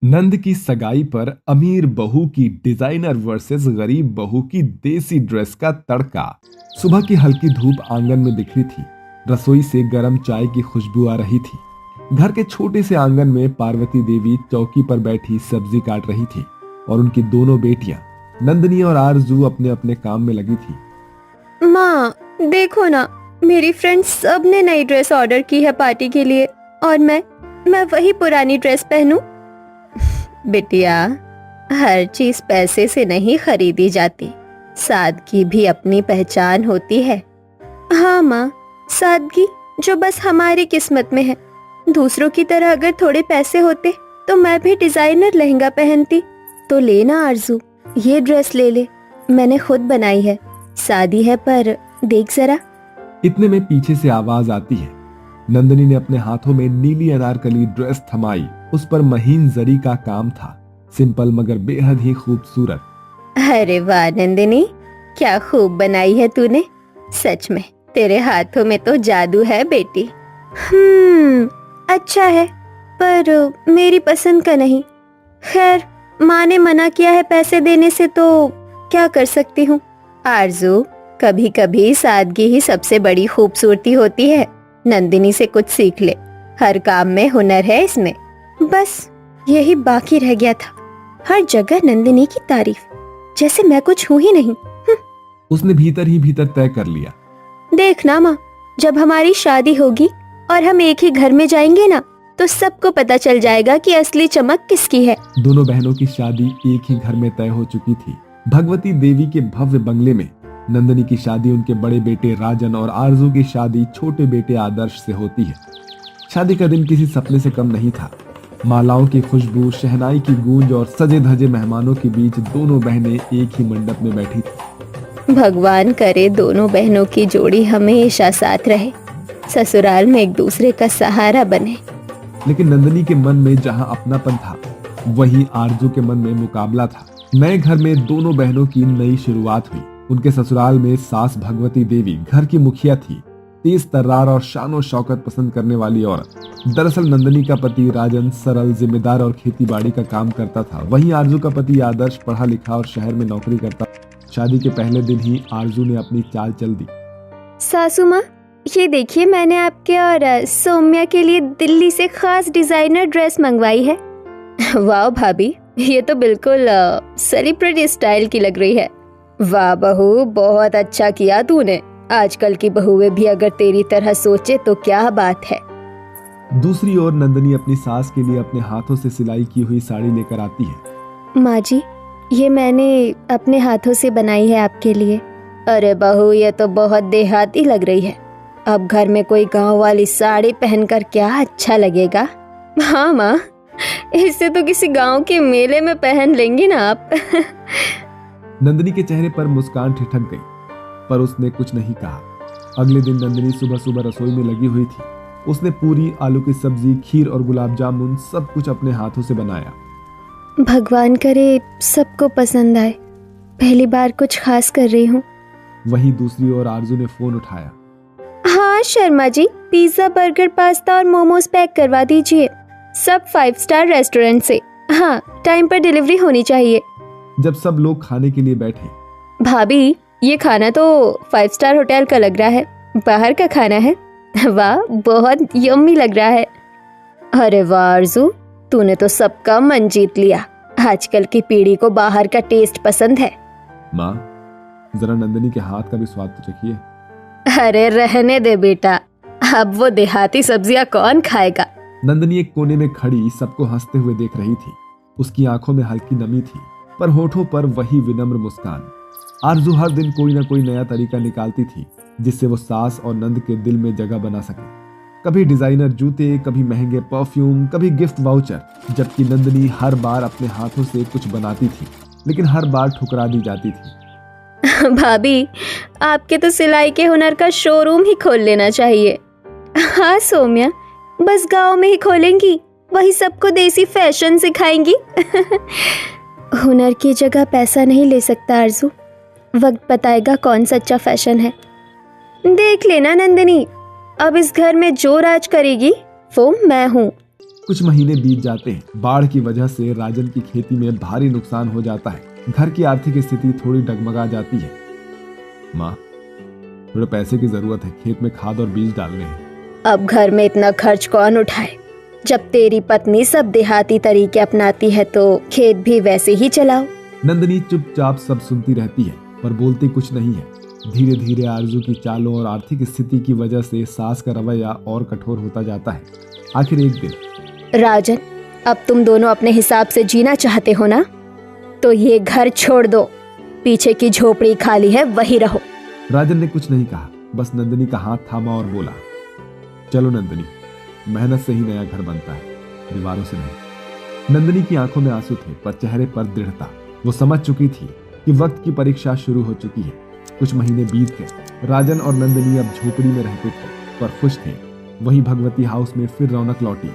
नंद की सगाई पर अमीर बहू की डिजाइनर वर्सेस गरीब बहू की देसी ड्रेस का तड़का। सुबह की हल्की धूप आंगन में बिखरी थी। रसोई से गर्म चाय की खुशबू आ रही थी। घर के छोटे से आंगन में पार्वती देवी चौकी पर बैठी सब्जी काट रही थी और उनकी दोनों बेटियां नंदनी और आरजू अपने अपने काम में लगी थी। माँ, देखो ना, मेरी फ्रेंड्स सब ने नई ड्रेस ऑर्डर की है पार्टी के लिए और मैं वही पुरानी ड्रेस पहनूं। बिटिया, हर चीज पैसे से नहीं खरीदी जाती, सादगी भी अपनी पहचान होती है। हाँ माँ, सादगी जो बस हमारी किस्मत में है। दूसरों की तरह अगर थोड़े पैसे होते तो मैं भी डिजाइनर लहंगा पहनती। तो लेना आरजू, ये ड्रेस ले ले, मैंने खुद बनाई है। सादी है पर देख जरा। इतने में पीछे से आवाज आती है। नंदनी ने अपने हाथों में नीली अनारकली ड्रेस थमाई। उस पर महीन जरी का काम था, सिंपल मगर बेहद ही खूबसूरत। अरे वाह नंदिनी, क्या खूब बनाई है तूने। सच में तेरे हाथों में तो जादू है बेटी। अच्छा है, पर मेरी पसंद का नहीं। खैर, माँ ने मना किया है पैसे देने से, तो क्या कर सकती हूँ। आरजू, कभी कभी सादगी ही सबसे बड़ी खूबसूरती होती है। नंदिनी से कुछ सीख ले, हर काम में हुनर है इसमें। बस यही बाकी रह गया था, हर जगह नंदिनी की तारीफ, जैसे मैं कुछ हूँ ही नहीं। उसने भीतर ही भीतर तय कर लिया। देखना माँ, जब हमारी शादी होगी और हम एक ही घर में जाएंगे ना, तो सबको पता चल जाएगा कि असली चमक किसकी है। दोनों बहनों की शादी एक ही घर में तय हो चुकी थी। भगवती देवी के भव्य बंगले में। नंदनी की शादी उनके बड़े बेटे राजन और आरजू की शादी छोटे बेटे आदर्श से होती है। शादी का दिन किसी सपने से कम नहीं था। मालाओं की खुशबू, शहनाई की गूंज और सजे धजे मेहमानों के बीच दोनों बहनें एक ही मंडप में बैठी थी। भगवान करे दोनों बहनों की जोड़ी हमेशा साथ रहे, ससुराल में एक दूसरे का सहारा बने। लेकिन नंदनी के मन में जहां अपनापन था, वहीं आरजू के मन में मुकाबला था। नए घर में दोनों बहनों की नई शुरुआत हुई। उनके ससुराल में सास भगवती देवी घर की मुखिया थी, तेज तर्रार और शान और शौकत पसंद करने वाली औरत। दरअसल नंदनी का पति राजन सरल, जिम्मेदार और खेतीबाड़ी का काम करता था। वहीं आरजू का पति आदर्श पढ़ा लिखा और शहर में नौकरी करता। शादी के पहले दिन ही आरजू ने अपनी चाल चल दी। सासू माँ, ये देखिए, मैंने आपके और सौम्या के लिए दिल्ली से खास डिजाइनर ड्रेस मंगवाई है। वाह भाभी, ये तो बिल्कुल सेलिब्रिटी स्टाइल की लग रही है। वाह बहू, बहुत अच्छा किया तूने। आजकल की बहुएं भी अगर तेरी तरह सोचे तो क्या बात है। दूसरी ओर नंदनी अपनी सास के लिए अपने हाथों से सिलाई की हुई साड़ी लेकर आती है। माँ जी, ये मैंने अपने हाथों से बनाई है आपके लिए। अरे बहू, ये तो बहुत देहाती लग रही है। अब घर में कोई गांव वाली साड़ी पहनकर क्या अच्छा लगेगा। हाँ माँ, इससे तो किसी गांव के मेले में पहन लेंगी ना आप। नंदनी के चेहरे पर मुस्कान ठिठक गई, पर उसने कुछ नहीं कहा। अगले दिन नंदनी सुबह सुबह रसोई में लगी हुई थी। उसने पूरी, आलू की सब्जी, खीर और गुलाब जामुन सब कुछ अपने हाथों से बनाया। भगवान करे सबको पसंद आए। पहली बार कुछ खास कर रही हूँ। वहीं दूसरी ओर आरजू ने फोन उठाया। हाँ Sharma ji, pizza, burger, pasta और मोमोज पैक करवा दीजिए, सब 5 स्टार रेस्टोरेंट से। हाँ, टाइम पर डिलीवरी होनी चाहिए। जब सब लोग खाने के लिए बैठे, भाभी, ये खाना तो 5 स्टार होटल का लग रहा है, बाहर का खाना है। वाह, बहुत यम्मी लग रहा है। अरे वाह आरजू, तूने तो सबका मन जीत लिया। आजकल की पीढ़ी को बाहर का टेस्ट पसंद है। माँ, जरा नंदनी के हाथ का भी स्वाद तो चखिए। अरे रहने दे बेटा, अब वो देहाती सब्जियां कौन खाएगा। नंदनी एक कोने में खड़ी सबको हंसते हुए देख रही थी। उसकी आंखों में हल्की नमी थी, पर होठों पर वही विनम्र मुस्कान। आरजू हर दिन कोई ना कोई नया तरीका निकालती थी, जिससे वो सास और नंद के दिल में जगह बना सके। कभी डिजाइनर जूते, कभी महंगे परफ्यूम, कभी गिफ्ट वाउचर। जबकि नंदनी हर बार अपने हाथों से कुछ बनाती थी, लेकिन हर बार ठुकरा दी जाती थी। भाभी, आपके तो सिलाई के हुनर का शोरूम ही खोल लेना चाहिए। हाँ सौम्या, बस गांव में ही खोलेंगी, वही सबको देसी फैशन सिखाएंगी। हुनर की जगह पैसा नहीं ले सकता आरजू, वक्त बताएगा कौन सच्चा फैशन है। देख लेना नंदिनी, अब इस घर में जो राज करेगी वो मैं हूँ। कुछ महीने बीत जाते हैं। बाढ़ की वजह से राजन की खेती में भारी नुकसान हो जाता है। घर की आर्थिक स्थिति थोड़ी डगमगा जाती है। माँ, थोड़े पैसे की जरूरत है, खेत में खाद और बीज डालने हैं। अब घर में इतना खर्च कौन उठाए? जब तेरी पत्नी सब देहाती तरीके अपनाती है तो खेत भी वैसे ही चलाओ। नंदिनी चुपचाप सब सुनती रहती है पर बोलती कुछ नहीं है। धीरे धीरे आरजू की चालों और आर्थिक स्थिति की वजह से सास का रवैया और कठोर होता जाता है। आखिर एक दिन, राजन, अब तुम दोनों अपने हिसाब से जीना चाहते हो ना, तो ये घर छोड़ दो। पीछे की झोपड़ी खाली है, वही रहो। राजन ने कुछ नहीं कहा, बस नंदिनी का हाथ थामा और बोला, चलो नंदिनी, मेहनत से ही नया घर बनता है, दीवारों से नहीं। नंदिनी की आंखों में आंसू थे पर चेहरे पर दृढ़ता। वो समझ चुकी थी कि वक्त की परीक्षा शुरू हो चुकी है। कुछ महीने बीत गए। राजन और नंदिनी अब झोपड़ी में रहते थे पर खुश थे। वही भगवती हाउस में फिर रौनक लौटी।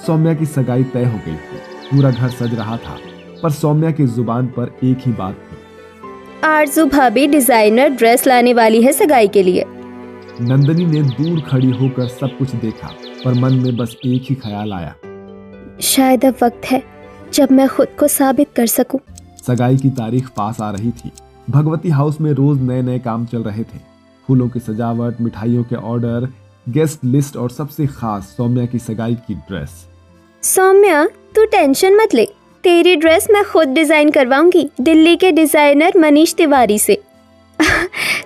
सौम्या की सगाई तय हो गई थी। पूरा घर सज रहा था पर सौम्या की जुबान पर एक ही बात थी, आरजू भाभी डिजाइनर ड्रेस लाने वाली है सगाई के लिए। नंदिनी ने दूर खड़ी होकर सब कुछ देखा पर मन में बस एक ही ख्याल आया, शायद अब वक्त है जब मैं खुद को साबित कर सकूं। सगाई की तारीख पास आ रही थी। भगवती हाउस में रोज नए नए काम चल रहे थे। फूलों की सजावट, मिठाइयों के ऑर्डर, गेस्ट लिस्ट और सबसे खास सौम्या की सगाई की ड्रेस। सौम्या, तू टेंशन मत ले, तेरी ड्रेस मैं खुद डिजाइन करवाऊंगी दिल्ली के डिजाइनर मनीष तिवारी से।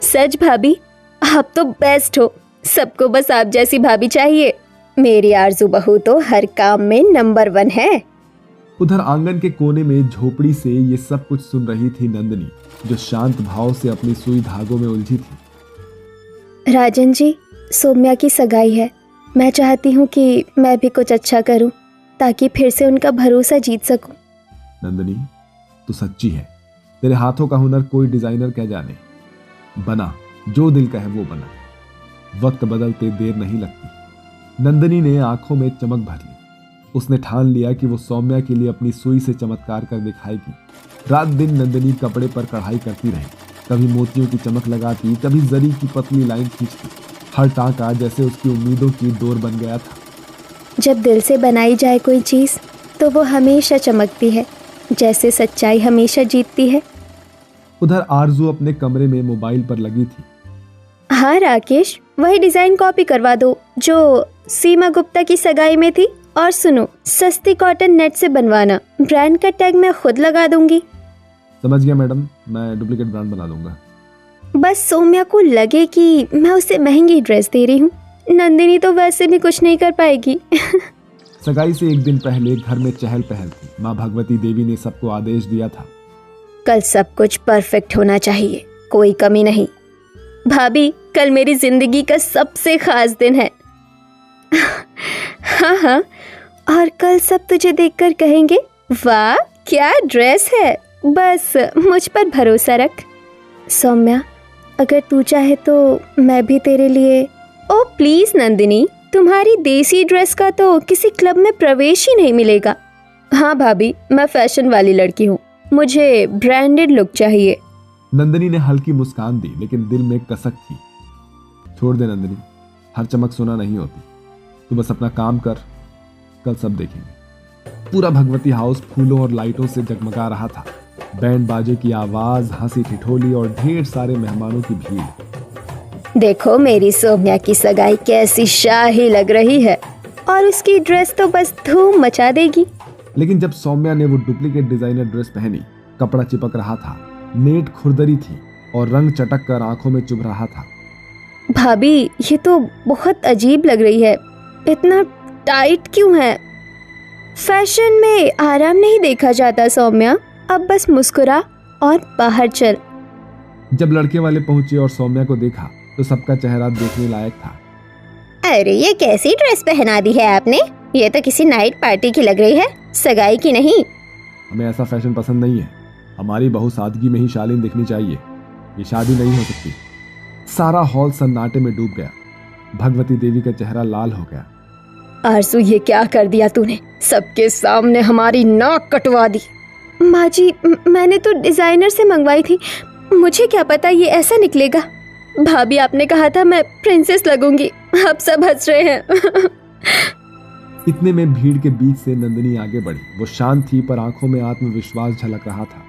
सच भाभी, आप तो बेस्ट हो। सबको बस आप जैसी भाभी चाहिए। मेरी आरजू बहू तो हर काम में नंबर 1 है। उधर आंगन के कोने में झोपड़ी से ये सब कुछ सुन रही थी नंदिनी, जो शांत भाव से अपनी सुई धागों में उलझी थी। राजन जी, सौम्या की सगाई है। मैं चाहती हूँ कि मैं भी कुछ अच्छा करूँ ताकि फिर से उनका भरोसा जीत सकूं। नंदिनी, तू सच्ची है। तेरे हाथों का हुनर कोई डिजाइनर क्या जाने। बना, जो दिल का है वो बना। वक्त बदलते देर नहीं लगती। नंदिनी ने आंखों में चमक भर ली। उसने ठान लिया कि वो सौम्या के लिए अपनी सुई से चमत्कार कर दिखाएगी। रात दिन नंदिनी कपड़े पर कढ़ाई करती रही। कभी मोतियों की चमक लगाती, कभी जरी की पतली लाइन खींचती। हर टांका जैसे उसकी उम्मीदों की डोर बन गया था। जब दिल से बनाई जाए कोई चीज तो वो हमेशा चमकती है, जैसे सच्चाई हमेशा जीतती है। उधर आरजू अपने कमरे में मोबाइल पर लगी थी। हाँ राकेश, वही डिजाइन कॉपी करवा दो जो सीमा गुप्ता की सगाई में थी। और सुनो, सस्ती कॉटन नेट से बनवाना। ब्रांड का टैग मैं खुद लगा दूंगी। समझ गया मैडम, मैं डुप्लीकेट ब्रांड बना दूंगा। बस सौम्या को लगे कि मैं उसे महंगी ड्रेस दे रही हूँ। नंदिनी तो वैसे भी कुछ नहीं कर पाएगी। सगाई से एक दिन पहले घर में चहल पहल थी। माँ भगवती देवी ने सबको आदेश दिया था, कल सब कुछ परफेक्ट होना चाहिए, कोई कमी नहीं। भाभी, कल मेरी जिंदगी का सबसे खास दिन है। हाँ हाँ, और कल सब तुझे देखकर कहेंगे, वाह क्या ड्रेस है। बस मुझ पर भरोसा रख। सौम्या, अगर तू चाहे तो मैं भी तेरे लिए। ओ प्लीज नंदिनी, तुम्हारी देसी ड्रेस का तो किसी क्लब में प्रवेश ही नहीं मिलेगा। हाँ भाभी, मैं फैशन वाली लड़की हूँ, मुझे ब्रांडेड लुक चाहिए। नंदिनी ने हल्की मुस्कान दी लेकिन दिल में कसक थी। छोड़ दे नंदिनी, हर चमक सोना नहीं होती। तू बस अपना काम कर, कल सब देखेंगे। पूरा भगवती हाउस फूलों और लाइटों से जगमगा रहा था। बैंड बाजे की आवाज, हंसी ठिठोली और ढेर सारे मेहमानों की भीड़। देखो मेरी सौम्या की सगाई कैसी शाही लग रही है, और उसकी ड्रेस तो बस धूम मचा देगी। लेकिन जब सौम्या ने वो डुप्लीकेट डिजाइनर ड्रेस पहनी, कपड़ा चिपक रहा था, नेट खुरदरी थी और रंग चटक कर आंखों में चुभ रहा था। भाभी, ये तो बहुत अजीब लग रही है। इतना टाइट क्यों है? फैशन में आराम नहीं देखा जाता सौम्या। अब बस मुस्कुरा और बाहर चल। जब लड़के वाले पहुंचे और सौम्या को देखा तो सबका चेहरा देखने लायक था। अरे ये कैसी ड्रेस पहना दी है आपने? ये तो किसी नाइट पार्टी की लग रही है, सगाई की नहीं। हमें ऐसा फैशन पसंद नहीं है। हमारी बहू सादगी में ही शालीन दिखनी चाहिए। ये शादी नहीं हो सकती। सारा हॉल सन्नाटे में डूब गया। भगवती देवी का चेहरा लाल हो गया। आरजू, ये क्या कर दिया तूने? सबके सामने हमारी नाक कटवा दी। माँ जी, मैंने तो डिजाइनर से मंगवाई थी, मुझे क्या पता ये ऐसा निकलेगा। भाभी, आपने कहा था मैं प्रिंसेस लगूंगी। आप सब हंस रहे हैं। इतने में भीड़ के बीच से नंदिनी आगे बढ़ी। वो शांत थी पर आंखों में आत्मविश्वास झलक रहा था।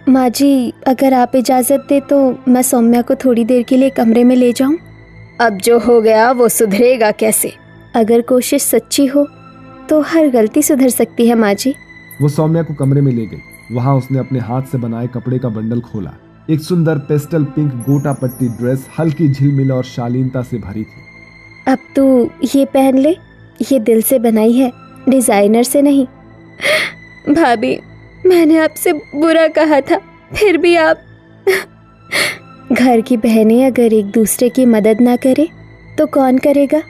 माँ जी, अगर आप इजाजत दे तो मैं सौम्या को थोड़ी देर के लिए कमरे में ले जाऊं। अब जो हो गया वो सुधरेगा कैसे? अगर कोशिश सच्ची हो तो हर गलती सुधर सकती है माँ जी। वो सौम्या को कमरे में ले गई। वहां उसने अपने हाथ से बनाए कपड़े का बंडल खोला। एक सुंदर पेस्टल पिंक गोटा पट्टी ड्रेस हल्की झिलमिल और शालीनता से भरी थी। अब तू ये पहन ले, ये दिल से बनाई है, डिजाइनर से नहीं। भाभी, मैंने आपसे बुरा कहा था, फिर भी आप घर की बहनें अगर एक दूसरे की मदद ना करे तो कौन करेगा?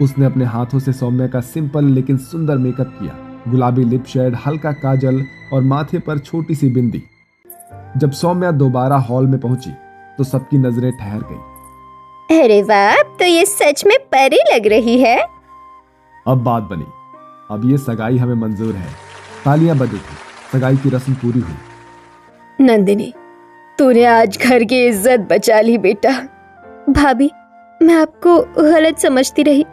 उसने अपने हाथों से सौम्या का सिंपल लेकिन सुंदर मेकअप किया। गुलाबी लिप शेड, हल्का काजल और माथे पर छोटी सी बिंदी। जब सौम्या दोबारा हॉल में पहुंची तो सबकी नजरें ठहर गई। अरे वाह, तो ये सच में परी लग रही है। अब बात बनी। अब ये सगाई हमें मंजूर है। तालियां बज उठी। सगाई की रस्म पूरी हुई। नंदिनी, तूने आज घर की इज्जत बचा ली बेटा। भाभी, मैं आपको गलत समझती रही।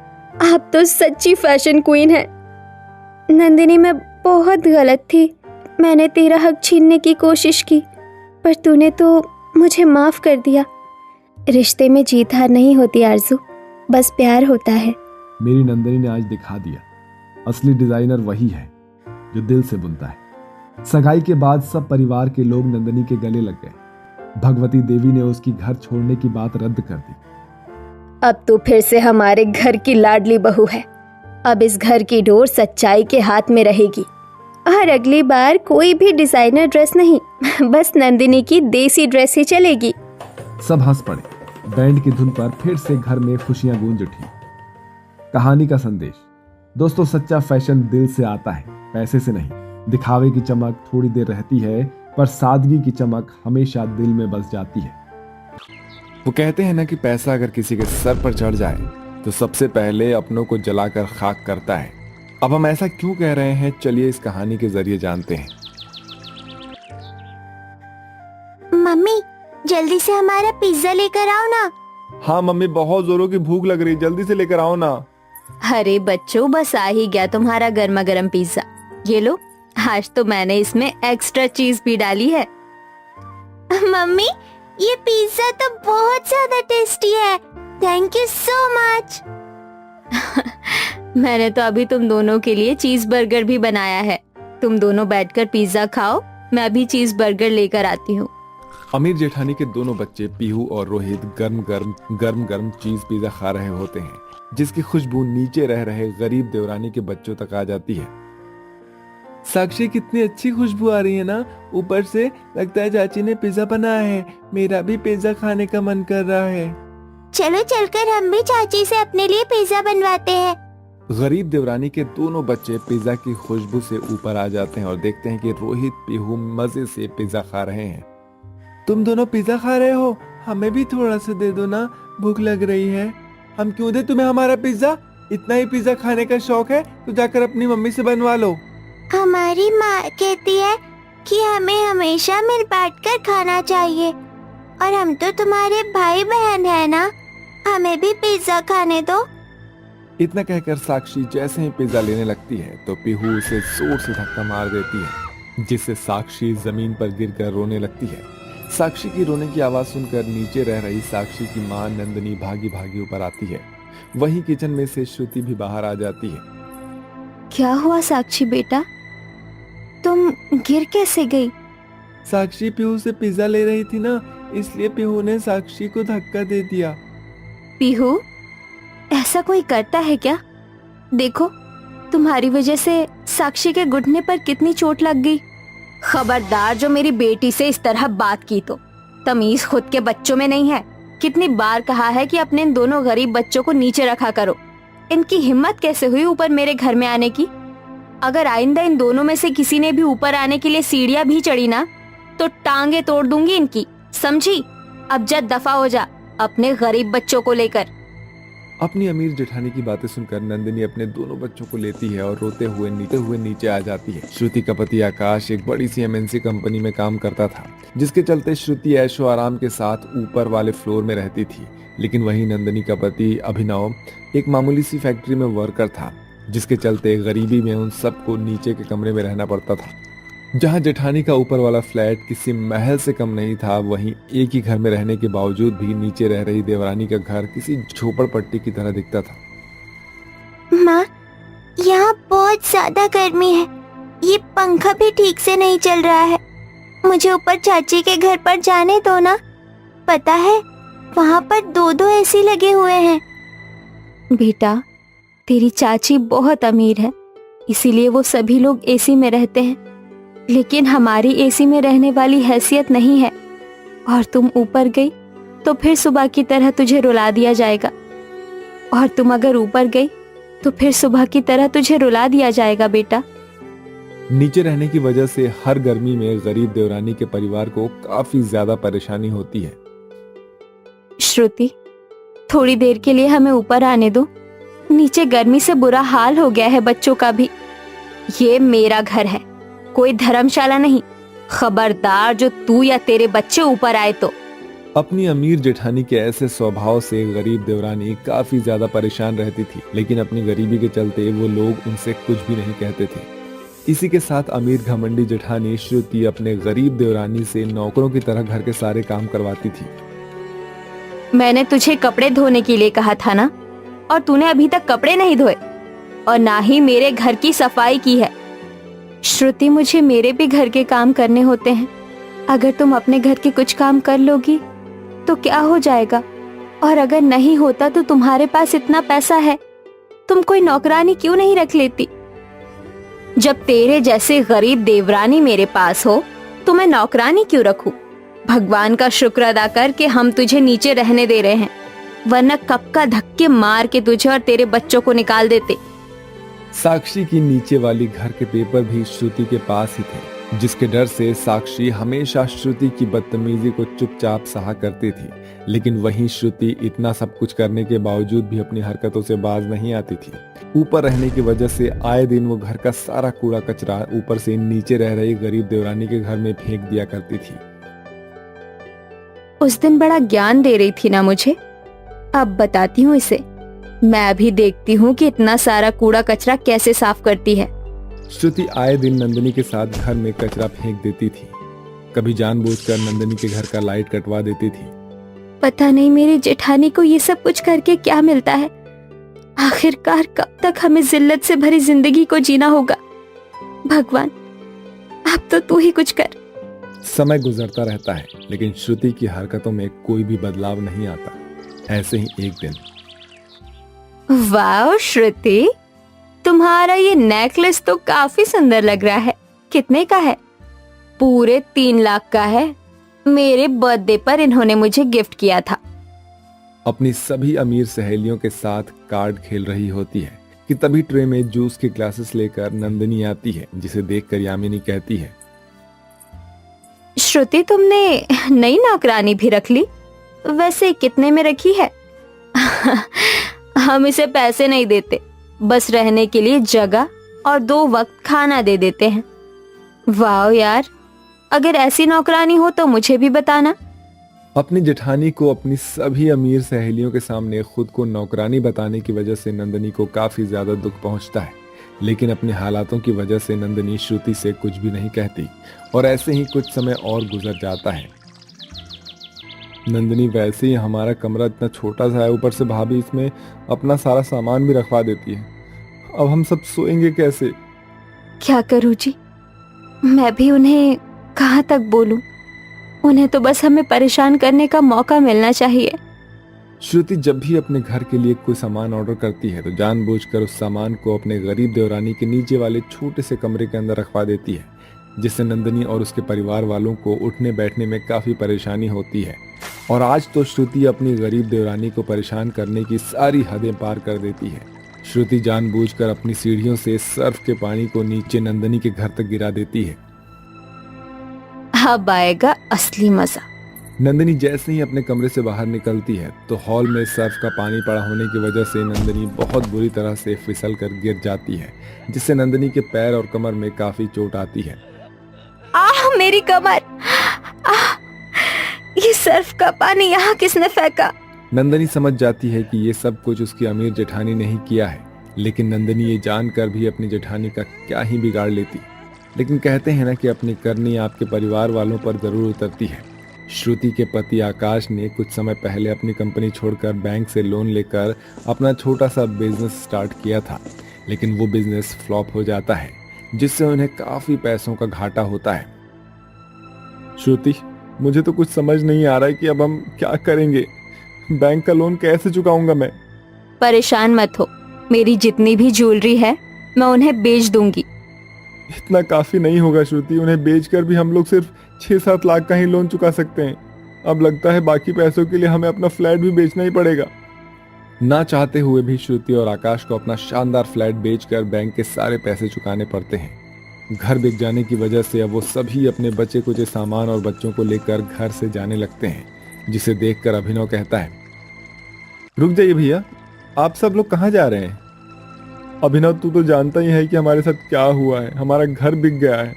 आप तो सच्ची फैशन क्वीन है। नंदिनी, मैं बहुत गलत थी। मैंने तेरा हक छीनने की कोशिश की, पर तूने तो मुझे माफ कर दिया। रिश्ते में जीत हार नहीं होती आरजू, बस प्यार होता है। मेरी नंदिनी ने आज दिखा दिया, असली डिजाइनर वही है जो दिल से बुनता है। सगाई के बाद सब परिवार के लोग नंदिनी के गले लग गए। भगवती देवी ने उसकी घर छोड़ने की बात रद्द कर दी। अब तू फिर से हमारे घर की लाडली बहू है। अब इस घर की डोर सच्चाई के हाथ में रहेगी और अगली बार कोई भी डिजाइनर ड्रेस नहीं, बस नंदिनी की देसी ड्रेस ही चलेगी। सब हंस पड़े। बैंड की धुन पर फिर से घर में खुशियां गूंज उठी। कहानी का संदेश, दोस्तों, सच्चा फैशन दिल से आता है, पैसे से नहीं। दिखावे की चमक थोड़ी देर रहती है, पर सादगी की चमक हमेशा दिल में बस जाती है। वो कहते हैं ना कि पैसा अगर किसी के सर पर चढ़ जाए तो सबसे पहले अपनों को जलाकर खाक करता है। अब हम ऐसा क्यों कह रहे हैं, चलिए इस कहानी के जरिए जानते हैं। मम्मी, जल्दी से हमारा पिज्जा लेकर आओ ना। हाँ मम्मी, बहुत जोरों की भूख लग रही, जल्दी से लेकर आओ ना। अरे बच्चों, बस आ ही गया तुम्हारा गर्मा गर्म पिज्जा। ये लो, आज तो मैंने इसमें एक्स्ट्रा चीज भी डाली है। मम्मी, ये पिज्जा तो बहुत ज्यादा टेस्टी है। Thank you so much. मैंने तो अभी तुम दोनों के लिए चीज बर्गर भी बनाया है। तुम दोनों बैठकर पिज्जा खाओ, मैं अभी चीज बर्गर लेकर आती हूँ। अमीर जेठानी के दोनों बच्चे पीहू और रोहित गर्म गर्म चीज पिज्जा खा रहे होते हैं, जिसकी खुशबू नीचे रह रहे गरीब देवरानी के बच्चों तक आ जाती है। साक्षी, कितनी अच्छी खुशबू आ रही है ना। ऊपर से लगता है चाची ने पिज्जा बनाया है। मेरा भी पिज्जा खाने का मन कर रहा है। चलो चलकर हम भी चाची से अपने लिए पिज्जा बनवाते हैं। गरीब देवरानी के दोनों बच्चे पिज्जा की खुशबू से ऊपर आ जाते हैं और देखते हैं कि रोहित पीहू मजे से पिज्जा खा रहे हैं। तुम दोनों पिज्जा खा रहे हो, हमें भी थोड़ा सा दे दो ना, भूख लग रही है। हम क्यों दे तुम्हें हमारा पिज्जा? इतना ही पिज्जा खाने का शौक है तो जाकर अपनी मम्मी से बनवा लो। हमारी माँ कहती है कि हमें हमेशा मिल बांटकर खाना चाहिए, और हम तो तुम्हारे भाई बहन है ना, हमें भी पिज्जा खाने दो। इतना कहकर साक्षी जैसे ही पिज्जा लेने लगती है तो पीहू उसे जोर से धक्का मार देती है, जिससे साक्षी जमीन पर गिरकर रोने लगती है। साक्षी की रोने की आवाज सुनकर नीचे रह रही साक्षी की माँ नंदिनी भागी भागी ऊपर आती है। वहीं किचन में से श्रुति भी बाहर आ जाती है। क्या हुआ साक्षी बेटा, तुम गिर कैसे गई? साक्षी पीहू से पिज्जा ले रही थी ना, इसलिए पीहू ने साक्षी को धक्का दे दिया। पीहू, ऐसा कोई करता है क्या? देखो, तुम्हारी वजह से साक्षी के घुटने पर कितनी चोट लग गई। खबरदार, जो मेरी बेटी से इस तरह बात की तो तमीज खुद के बच्चों में नहीं है। कितनी बार कहा है कि अपने इन दोनों गरीब बच्चों को नीचे रखा करो। इनकी हिम्मत कैसे हुई ऊपर मेरे घर में आने की? अगर आइंदा इन दोनों में से किसी ने भी ऊपर आने के लिए सीढ़ियां भी चढ़ी ना, तो टांगे तोड़ दूंगी इनकी, समझी? अब जा दफा हो जा अपने गरीब बच्चों को लेकर। अपनी अमीर जेठानी की बातें सुनकर नंदिनी अपने दोनों बच्चों को लेती है और रोते हुए नीचे आ जाती है। श्रुति का पति आकाश एक बड़ी सी एमएनसी कंपनी में काम करता था, जिसके चलते श्रुति ऐशो आराम के साथ ऊपर वाले फ्लोर में रहती थी। लेकिन वहीं नंदिनी का पति अभिनव एक मामूली सी फैक्ट्री में वर्कर था। जिसके चलते गरीबी में उन सबको नीचे के कमरे में रहना पड़ता था। जहां जेठानी का ऊपर वाला फ्लैट किसी महल से कम नहीं था, वहीं एक ही घर में रहने के बावजूद भी नीचे रह रही देवरानी का घर किसी झोपड़पट्टी की तरह दिखता था। माँ, यहाँ बहुत ज्यादा गर्मी है, ये पंखा भी ठीक से नहीं चल रहा है। मुझे ऊपर चाची के घर पर जाने दो ना। पता है, वहाँ पर 2-2 एसी लगे हुए हैं। बेटा, तेरी चाची बहुत अमीर है, इसीलिए वो सभी लोग एसी में रहते हैं, लेकिन हमारी एसी में रहने वाली हैसियत नहीं है। और तुम ऊपर गई तो फिर सुबह की तरह तुझे रुला दिया जाएगा, और तुम अगर ऊपर गई तो फिर सुबह की तरह तुझे रुला दिया जाएगा। बेटा, नीचे रहने की वजह से हर गर्मी में गरीब देवरानी के परिवार को काफी ज्यादा परेशानी होती है। श्रुति, थोड़ी देर के लिए हमें ऊपर आने दो। नीचे गर्मी से बुरा हाल हो गया है बच्चों का भी। ये मेरा घर है, कोई धर्मशाला नहीं। खबरदार जो तू या तेरे बच्चे ऊपर आए तो। अपनी अमीर जेठानी के ऐसे स्वभाव से गरीब देवरानी काफी ज्यादा परेशान रहती थी, लेकिन अपनी गरीबी के चलते वो लोग उनसे कुछ भी नहीं कहते थे। इसी के साथ अमीर घमंडी जेठानी श्रुति अपने गरीब देवरानी से नौकरों की तरह घर के सारे काम करवाती थी। मैंने तुझे कपड़े धोने के लिए कहा था ना, और तूने अभी तक कपड़े नहीं धोए, और ना ही मेरे घर की सफाई की है। श्रुति, मुझे मेरे भी घर के काम करने होते हैं। अगर तुम अपने घर के कुछ काम कर लोगी तो क्या हो जाएगा, और अगर नहीं होता तो तुम्हारे पास इतना पैसा है, तुम कोई नौकरानी क्यों नहीं रख लेती? जब तेरे जैसे गरीब देवरानी मेरे पास हो तो मैं नौकरानी क्यों रखूं? भगवान का शुक्र अदा कर कि हम तुझे नीचे रहने दे रहे हैं, वरना कब का धक्के मार के तुझे और तेरे बच्चों को निकाल देते। साक्षी की नीचे वाली घर के पेपर भी श्रुति के पास ही थे, जिसके डर से साक्षी हमेशा श्रुति की बदतमीजी को चुपचाप सहा करती थी। लेकिन वहीं श्रुति इतना सब कुछ करने के बावजूद भी अपनी हरकतों से बाज नहीं आती थी। ऊपर रहने की वजह से आए दिन वो घर का सारा कूड़ा कचरा ऊपर से नीचे रह रही गरीब देवरानी के घर में फेंक दिया करती थी। उस दिन बड़ा ज्ञान दे रही थी ना मुझे, अब बताती हूँ इसे। मैं भी देखती हूँ कि इतना सारा कूड़ा कचरा कैसे साफ करती है। श्रुति आए दिन नंदिनी के साथ घर में कचरा फेंक देती थी। कभी जानबूझकर नंदिनी के घर का लाइट कटवा देती थी। पता नहीं मेरी जेठानी को ये सब कुछ करके क्या मिलता है। आखिरकार कब तक हमें जिल्लत से भरी जिंदगी को जीना होगा? भगवान, अब तो तू ही कुछ कर। समय गुजरता रहता है, लेकिन श्रुति की हरकतों में कोई भी बदलाव नहीं आता। ऐसे ही एक दिन, वाह श्रुति, तुम्हारा ये नेकलेस तो काफी सुंदर लग रहा है। कितने का है? पूरे 3 लाख का है। मेरे बर्थडे पर इन्होंने मुझे गिफ्ट किया था। अपनी सभी अमीर सहेलियों के साथ कार्ड खेल रही होती है कि तभी ट्रे में जूस के ग्लासेस लेकर नंदिनी आती है, जिसे देखकर यामिनी कहती है, श्रुति, तुमने नई नौकरानी भी रख ली? वैसे कितने में रखी है? हम इसे पैसे नहीं देते, बस रहने के लिए जगह और 2 वक्त खाना दे देते हैं। वाह यार, अगर ऐसी नौकरानी हो तो मुझे भी बताना। अपनी जेठानी को अपनी सभी अमीर सहेलियों के सामने खुद को नौकरानी बताने की वजह से नंदिनी को काफी ज्यादा दुख पहुंचता है। लेकिन अपने हालातों की वजह से नंदिनी श्रुति से कुछ भी नहीं कहती, और ऐसे ही कुछ समय और गुजर जाता है। नंदिनी, वैसे ही हमारा कमरा इतना छोटा सा है, ऊपर से भाभी इसमें अपना सारा सामान भी रखवा देती है। अब हम सब सोएंगे कैसे? क्या करूं जी, मैं भी उन्हें कहाँ तक बोलूं? उन्हें तो बस हमें परेशान करने का मौका मिलना चाहिए। श्रुति जब भी अपने घर के लिए कोई सामान ऑर्डर करती है तो जानबूझकर उस सामान को अपने गरीब देवरानी के नीचे वाले छोटे से कमरे के अंदर रखवा देती है, जिससे नंदिनी और उसके परिवार वालों को उठने बैठने में काफी परेशानी होती है। और आज तो श्रुति अपनी गरीब देवरानी को परेशान करने की सारी हदें पार कर देती है। श्रुति जानबूझकर अपनी सीढ़ियों से सर्फ के पानी को नीचे नंदिनी के घर तक गिरा देती है। अब आएगा असली मजा। नंदिनी जैसे ही अपने कमरे से बाहर निकलती है तो हॉल में सर्फ का पानी पड़ा होने की वजह से नंदिनी बहुत बुरी तरह से फिसल कर गिर जाती है, जिससे नंदिनी के पैर और कमर में काफी चोट आती है। आह, मेरी कमर! आह, ये सर्फ का पानी यहाँ किसने फेंका? नंदिनी समझ जाती है कि ये सब कुछ उसकी अमीर जेठानी ने ही किया है, लेकिन नंदिनी ये जानकर भी अपनी जेठानी का क्या ही बिगाड़ लेती। लेकिन कहते हैं ना कि अपनी करनी आपके परिवार वालों पर जरूर उतरती है। श्रुति के पति आकाश ने कुछ समय पहले अपनी कंपनी छोड़कर बैंक से लोन लेकर अपना छोटा सा बिजनेस स्टार्ट किया था, लेकिन वो बिजनेस फ्लॉप हो जाता है, जिससे उन्हें काफी पैसों का घाटा होता है। श्रुति, मुझे तो कुछ समझ नहीं आ रहा है कि अब हम क्या करेंगे। बैंक का लोन कैसे चुकाऊंगा मैं? परेशान मत हो, मेरी जितनी भी ज्वेलरी है मैं उन्हें बेच दूंगी। इतना काफी नहीं होगा श्रुति, उन्हें बेचकर भी हम लोग सिर्फ 6-7 लाख का ही लोन चुका सकते हैं। अब लगता है बाकी पैसों के लिए हमें अपना फ्लैट भी बेचना ही पड़ेगा। ना चाहते हुए भी श्रुति और आकाश को अपना शानदार फ्लैट बेचकर बैंक के सारे पैसे चुकाने पड़ते हैं। घर बिक जाने की वजह से अब वो सभी अपने बचे कुचे सामान और बच्चों को लेकर घर से जाने लगते हैं, जिसे देखकर अभिनव कहता है, रुक जाइए भैया, आप सब लोग कहाँ जा रहे हैं? अभिनव, तू तो जानता ही है कि हमारे साथ क्या हुआ है। हमारा घर बिक गया है,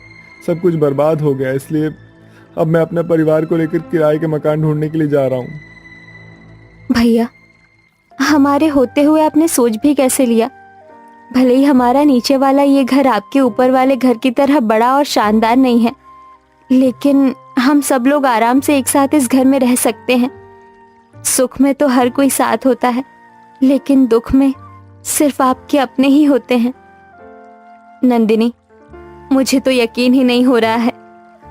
सब कुछ बर्बाद हो गया, इसलिए अब मैं अपने परिवार को लेकर किराए के मकान ढूंढने के लिए जा रहा हूँ। भैया, हमारे होते हुए आपने सोच भी कैसे लिया? भले ही हमारा नीचे वाला ये घर आपके ऊपर वाले घर की तरह बड़ा और शानदार नहीं है, लेकिन हम सब लोग आराम से एक साथ इस घर में रह सकते हैं। सुख में तो हर कोई साथ होता है, लेकिन दुख में सिर्फ आपके अपने ही होते हैं। नंदिनी, मुझे तो यकीन ही नहीं हो रहा है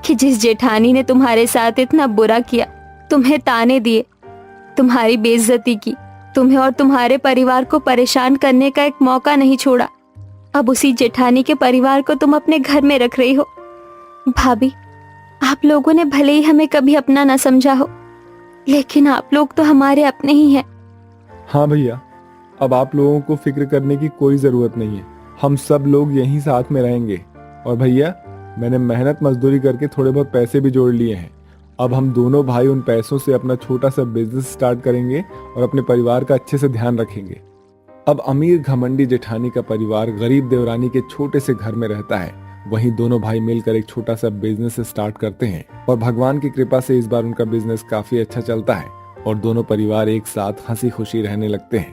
कि जिस जेठानी ने तुम्हारे साथ इतना बुरा किया, तुम्हें ताने दिए, तुम्हारी बेइज्जती की, तुम्हें और तुम्हारे परिवार को परेशान करने का एक मौका नहीं छोड़ा, अब उसी जेठानी के परिवार को तुम अपने घर में रख रही हो। भाभी, आप लोगों ने भले ही हमें कभी अपना न समझा हो, लेकिन आप लोग तो हमारे अपने ही हैं। हाँ भैया, अब आप लोगों को फिक्र करने की कोई जरूरत नहीं है, हम सब लोग यहीं साथ में रहेंगे। और भैया, मैंने मेहनत मजदूरी करके थोड़े बहुत पैसे भी जोड़ लिए हैं। अब हम दोनों भाई उन पैसों से अपना छोटा सा बिजनेस स्टार्ट करेंगे और अपने परिवार का अच्छे से ध्यान रखेंगे। अब अमीर घमंडी जेठानी का परिवार गरीब देवरानी के छोटे से घर में रहता है। वहीं दोनों भाई मिलकर एक छोटा सा बिजनेस स्टार्ट करते हैं और भगवान की कृपा से इस बार उनका बिजनेस काफी अच्छा चलता है और दोनों परिवार एक साथ हंसी खुशी रहने लगते हैं।